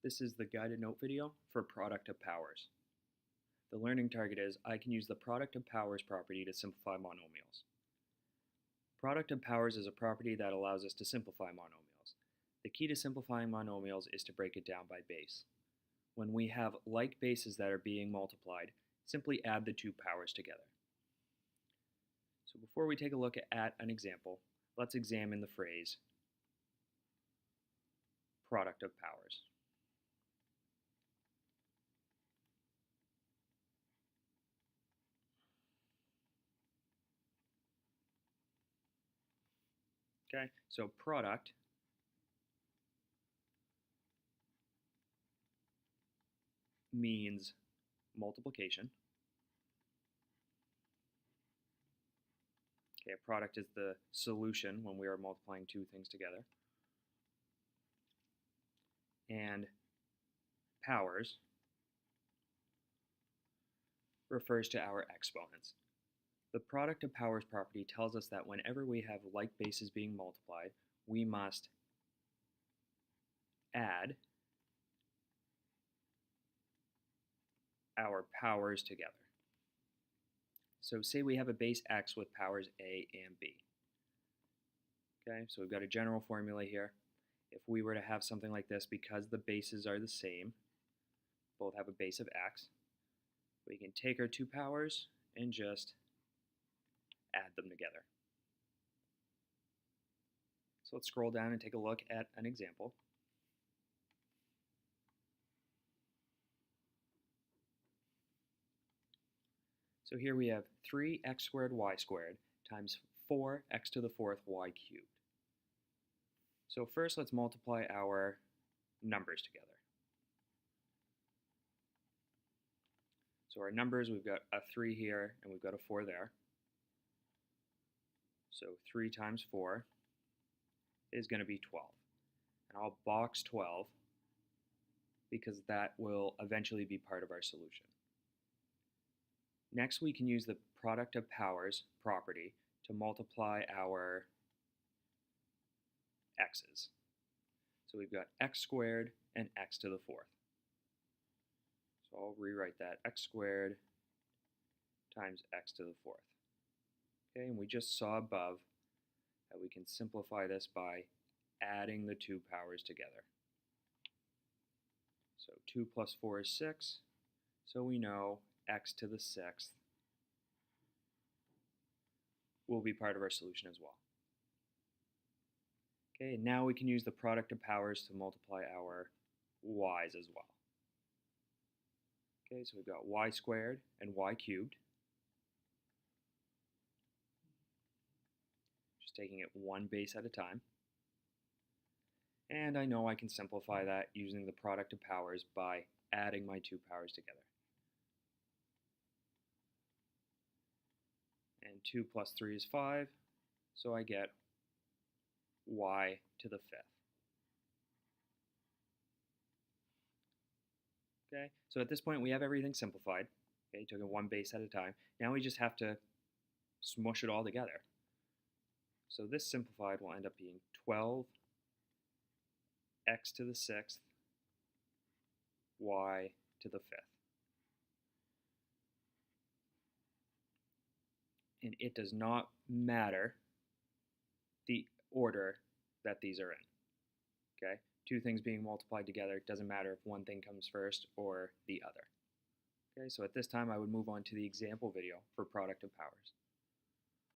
This is the guided note video for product of powers. The learning target is I can use the product of powers property to simplify monomials. Product of powers is a property that allows us to simplify monomials. The key to simplifying monomials is to break it down by base. When we have like bases that are being multiplied, simply add the two powers together. So before we take a look at an example, let's examine the phrase product of powers. Okay, so product means multiplication. Okay, a product is the solution when we are multiplying two things together. And powers refers to our exponents. The product of powers property tells us that whenever we have like bases being multiplied, we must add our powers together. So say we have a base x with powers a and b. Okay, so we've got a general formula here. If we were to have something like this, because the bases are the same, both have a base of x, we can take our two powers and just add them together. So let's scroll down and take a look at an example. So here we have 3x squared y squared times 4x to the fourth y cubed. So first let's multiply our numbers together. So our numbers, we've got a 3 here and we've got a 4 there. So 3 times 4 is going to be 12. And I'll box 12 because that will eventually be part of our solution. Next, we can use the product of powers property to multiply our x's. So we've got x squared and x to the fourth. So I'll rewrite that, x squared times x to the fourth. Okay, and we just saw above that we can simplify this by adding the two powers together. So 2 plus 4 is 6, so we know x to the sixth will be part of our solution as well. Okay, and now we can use the product of powers to multiply our y's as well. Okay, so we've got y squared and y cubed. Just taking it one base at a time. And I know I can simplify that using the product of powers by adding my two powers together. And 2 plus 3 is 5, so I get y to the fifth. Okay, so at this point we have everything simplified. Okay, took it one base at a time. Now we just have to smush it all together. So this simplified will end up being 12 x to the sixth y to the fifth. And it does not matter the order that these are in. Okay, two things being multiplied together, it doesn't matter if one thing comes first or the other. Okay, so at this time I would move on to the example video for product of powers.